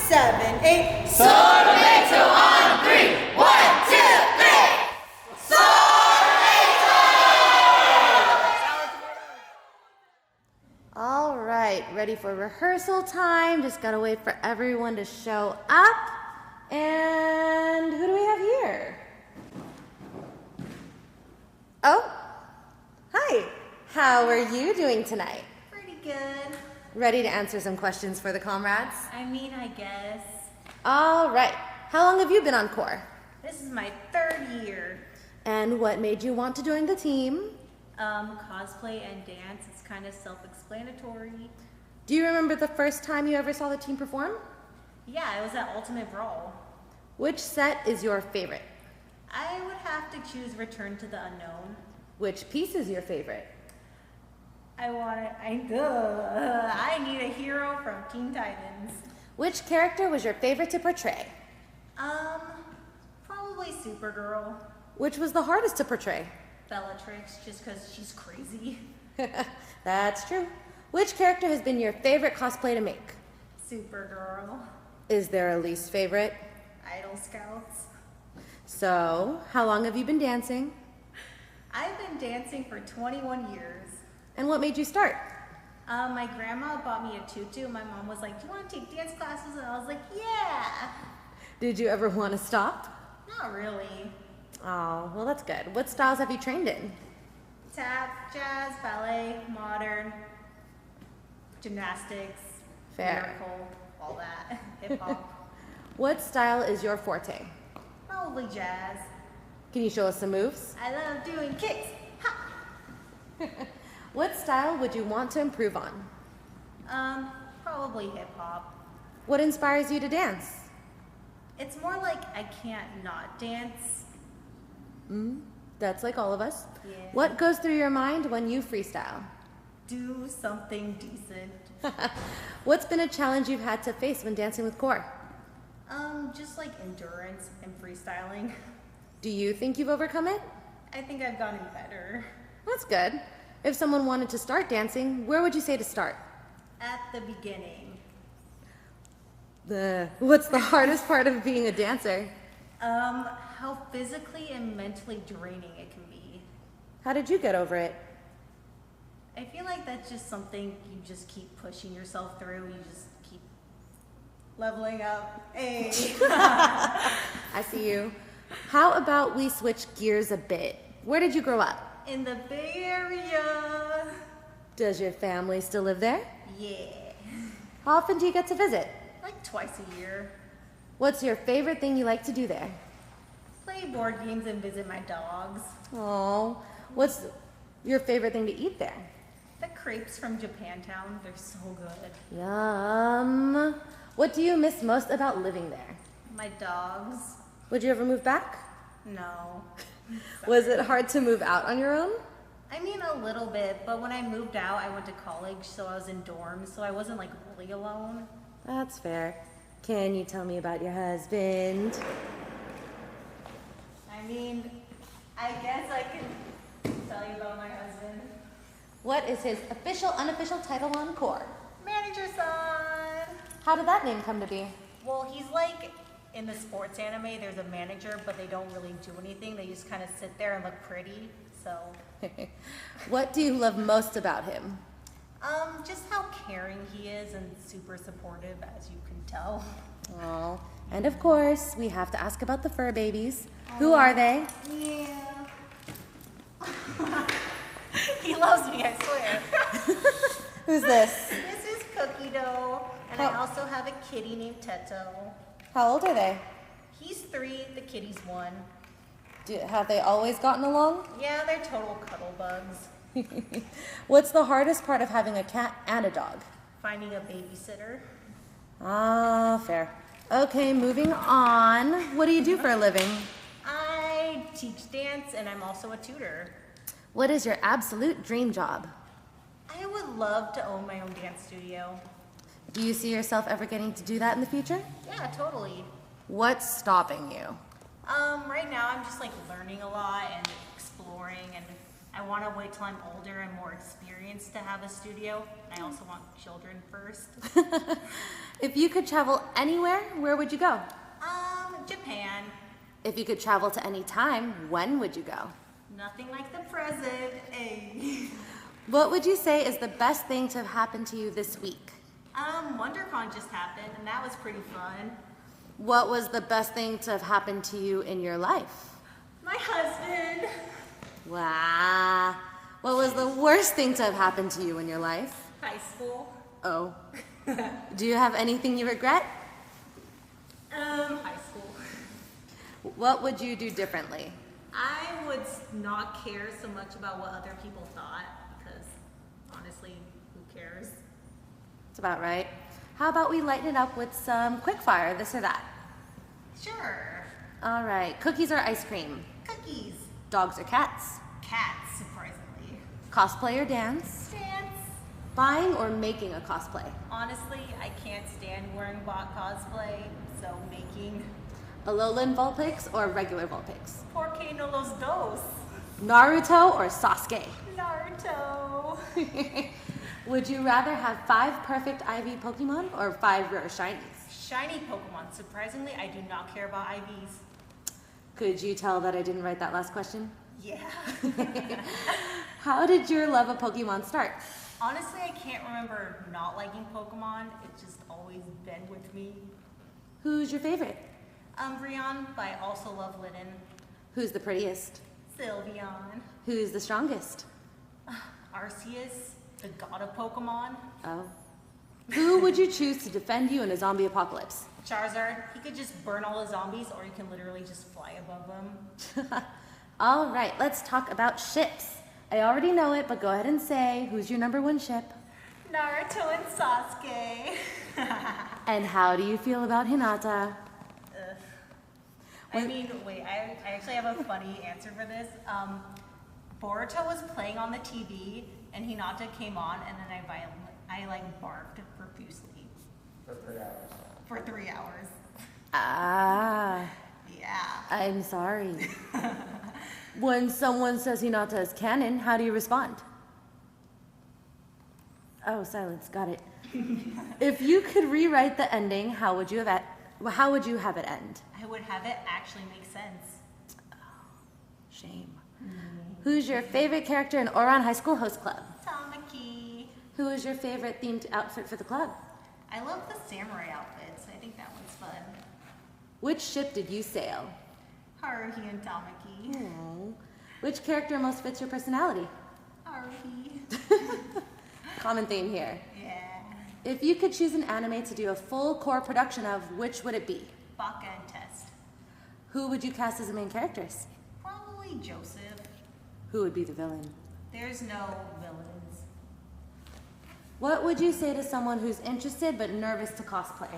7, 8. Sorvento on 3. 1, 2, 3. Sorvento! All right, ready for rehearsal time. Just gotta wait for everyone to show up. And who do we have here? Oh, hi. How are you doing tonight? Pretty good. Ready to answer some questions for the comrades? I mean, I guess. All right. How long have you been on corps? This is my 3rd year. And what made you want to join the team? Cosplay and dance. It's kind of self-explanatory. Do you remember the first time you ever saw the team perform? Yeah, it was at Ultimate Brawl. Which set is your favorite? I would have to choose Return to the Unknown. Which piece is your favorite? I need a hero from Teen Titans. Which character was your favorite to portray? Probably Supergirl. Which was the hardest to portray? Bellatrix, just because she's crazy. That's true. Which character has been your favorite cosplay to make? Supergirl. Is there a least favorite? Idol Scouts. So, how long have you been dancing? I've been dancing for 21 years. And what made you start? My grandma bought me a tutu, and my mom was like, "Do you want to take dance classes?" And I was like, "Yeah." Did you ever want to stop? Not really. Oh, well that's good. What styles have you trained in? Tap, jazz, ballet, modern, gymnastics, Fair. lyrical, all that, hip hop. What style is your forte? Probably jazz. Can you show us some moves? I love doing kicks. Ha! What style would you want to improve on? Probably hip hop. What inspires you to dance? It's more like I can't not dance. That's like all of us. Yeah. What goes through your mind when you freestyle? Do something decent. What's been a challenge you've had to face when dancing with corps? Just like endurance and freestyling. Do you think you've overcome it? I think I've gotten better. That's good. If someone wanted to start dancing, where would you say to start? At the beginning. What's the hardest part of being a dancer? How physically and mentally draining it can be. How did you get over it? I feel like that's just something you just keep pushing yourself through. You just keep leveling up. Hey. I see you. How about we switch gears a bit? Where did you grow up? In the Bay Area. Does your family still live there? Yeah. How often do you get to visit? Like twice a year. What's your favorite thing you like to do there? Play board games and visit my dogs. Oh, what's your favorite thing to eat there? The crepes from Japantown, they're so good. Yum. What do you miss most about living there? My dogs? Would you ever move back? No. Was it hard to move out on your own? I mean, a little bit, but when I moved out, I went to college, so I was in dorms, so I wasn't like really alone. That's fair. Can you tell me about your husband? I mean, I guess I can tell you about my husband. What is his official, unofficial title on corps? Manager son! How did that name come to be? Well, he's like, in the sports anime, there's a manager, but they don't really do anything. They just kind of sit there and look pretty, so. What do you love most about him? Just how caring he is and super supportive, as you can tell. Oh, and of course, we have to ask about the fur babies. Who are they? Yeah. He loves me, I swear. Who's this? This is Cookie Dough, and I also have a kitty named Teto. How old are they? He's 3, the kitty's 1. Have they always gotten along? Yeah, they're total cuddle bugs. What's the hardest part of having a cat and a dog? Finding a babysitter. Ah, fair. Okay, moving on. What do you do for a living? I teach dance, and I'm also a tutor. What is your absolute dream job? I would love to own my own dance studio. Do you see yourself ever getting to do that in the future? Yeah, totally. What's stopping you? Right now I'm just like learning a lot and exploring, and I want to wait till I'm older and more experienced to have a studio. I also want children first. If you could travel anywhere, where would you go? Japan. If you could travel to any time, when would you go? Nothing like the present. Ay. What would you say is the best thing to have happened to you this week? WonderCon just happened, and that was pretty fun. What was the best thing to have happened to you in your life? My husband. Wow. What was the worst thing to have happened to you in your life? High school. Oh. Do you have anything you regret? High school. What would you do differently? I would not care so much about what other people thought because honestly, who cares? That's about right. How about we lighten it up with some quickfire, this or that? Sure. All right. Cookies or ice cream? Cookies. Dogs or cats? Cats, surprisingly. Cosplay or dance? Dance. Buying or making a cosplay? Honestly, I can't stand wearing bot cosplay, so making. Alolan Vulpix or regular Vulpix? Por que no los dos? Naruto or Sasuke? Naruto. Would you rather have 5 perfect IV Pokemon or 5 rare shinies? Shiny Pokemon. Surprisingly, I do not care about IVs. Could you tell that I didn't write that last question? Yeah. How did your love of Pokemon start? Honestly, I can't remember not liking Pokemon. It's just always been with me. Who's your favorite? Umbreon, but I also love Litten. Who's the prettiest? Sylveon. Who's the strongest? Arceus, the god of Pokemon. Oh. Who would you choose to defend you in a zombie apocalypse? Charizard, he could just burn all the zombies, or you can literally just fly above them. All right, let's talk about ships. I already know it, but go ahead and say, who's your number 1 ship? Naruto and Sasuke. And how do you feel about Hinata? I mean, wait, I actually have a funny answer for this. Boruto was playing on the TV, and Hinata came on, and then I barked profusely. For 3 hours. For 3 hours. Ah, Yeah. I'm sorry. When someone says Hinata is canon, how do you respond? Oh, silence. Got it. If you could rewrite the ending, how would you have it end? I would have it actually make sense. Shame. Who's your favorite character in Oran High School Host Club? Tamaki. Who is your favorite themed outfit for the club? I love the samurai outfits. I think that one's fun. Which ship did you sail? Haruhi and Tamaki. Oh. Which character most fits your personality? Haruhi. Common theme here. Yeah. If you could choose an anime to do a full core production of, which would it be? Baka and Test. Who would you cast as the main characters? Probably Joseph. Who would be the villain? There's no villains. What would you say to someone who's interested but nervous to cosplay?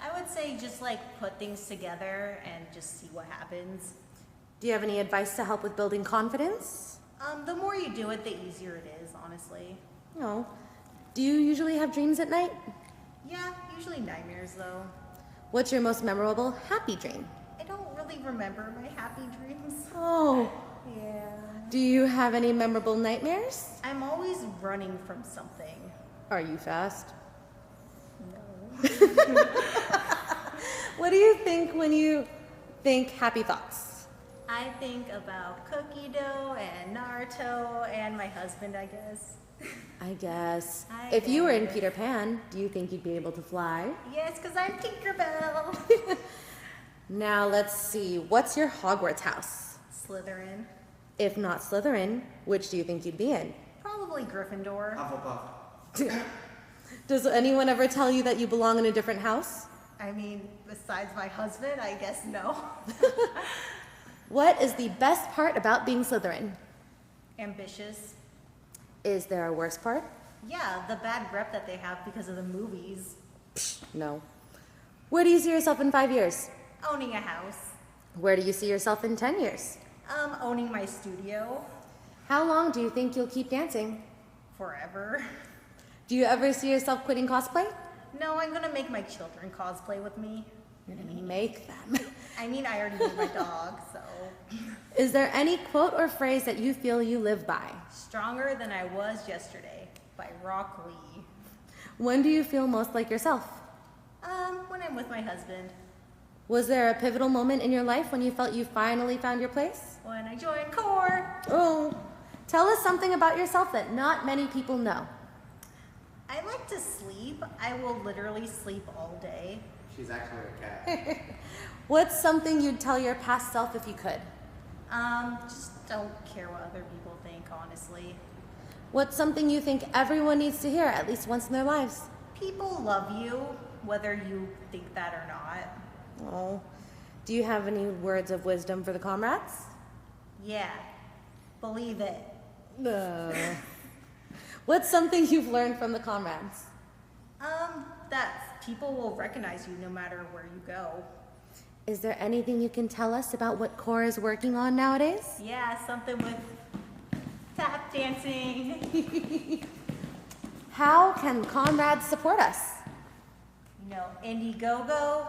I would say just put things together and just see what happens. Do you have any advice to help with building confidence? The more you do it, the easier it is, honestly. No. Do you usually have dreams at night? Yeah, usually nightmares though. What's your most memorable happy dream? I don't really remember my happy dreams. Oh. Yeah. Do you have any memorable nightmares? I'm always running from something. Are you fast? No. What do you think when you think happy thoughts? I think about cookie dough and Naruto and my husband, I guess. I guess. I If you were in guess. Peter Pan, do you think you'd be able to fly? Yes, because I'm Tinkerbell. Now let's see. What's your Hogwarts house? Slytherin. If not Slytherin, which do you think you'd be in? Probably Gryffindor. Hufflepuff. Does anyone ever tell you that you belong in a different house? I mean, besides my husband, I guess no. What is the best part about being Slytherin? Ambitious. Is there a worst part? Yeah, the bad rep that they have because of the movies. No. Where do you see yourself in 5 years? Owning a house. Where do you see yourself in 10 years? Owning my studio. How long do you think you'll keep dancing? Forever. Do you ever see yourself quitting cosplay? No, I'm gonna make my children cosplay with me. You're gonna make them. I mean, I already named my dog, so. Is there any quote or phrase that you feel you live by? Stronger Than I Was Yesterday by Rock Lee. When do you feel most like yourself? When I'm with my husband. Was there a pivotal moment in your life when you felt you finally found your place? When I joined CORE. Oh, tell us something about yourself that not many people know. I like to sleep. I will literally sleep all day. She's actually a cat. What's something you'd tell your past self if you could? Just don't care what other people think, honestly. What's something you think everyone needs to hear at least once in their lives? People love you, whether you think that or not. Oh, do you have any words of wisdom for the comrades? Yeah, believe it. What's something you've learned from the comrades? That people will recognize you no matter where you go. Is there anything you can tell us about what CORE is working on nowadays? Yeah, something with tap dancing. How can comrades support us? You know, Indiegogo,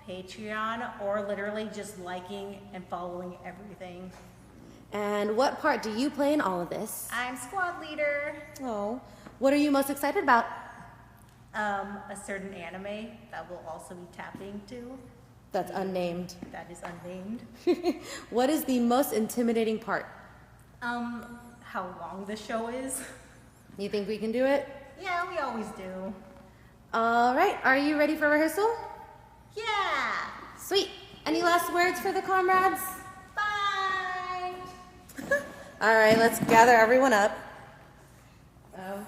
Patreon, or literally just liking and following everything. And what part do you play in all of this? I'm squad leader. Oh, what are you most excited about? A certain anime that will also be tapping to. That's unnamed. That is unnamed. What is the most intimidating part? How long the show is. You think we can do it? Yeah, we always do. All right, are you ready for rehearsal? Yeah! Sweet. Any last words for the comrades? Bye! All right, let's gather everyone up. Oh.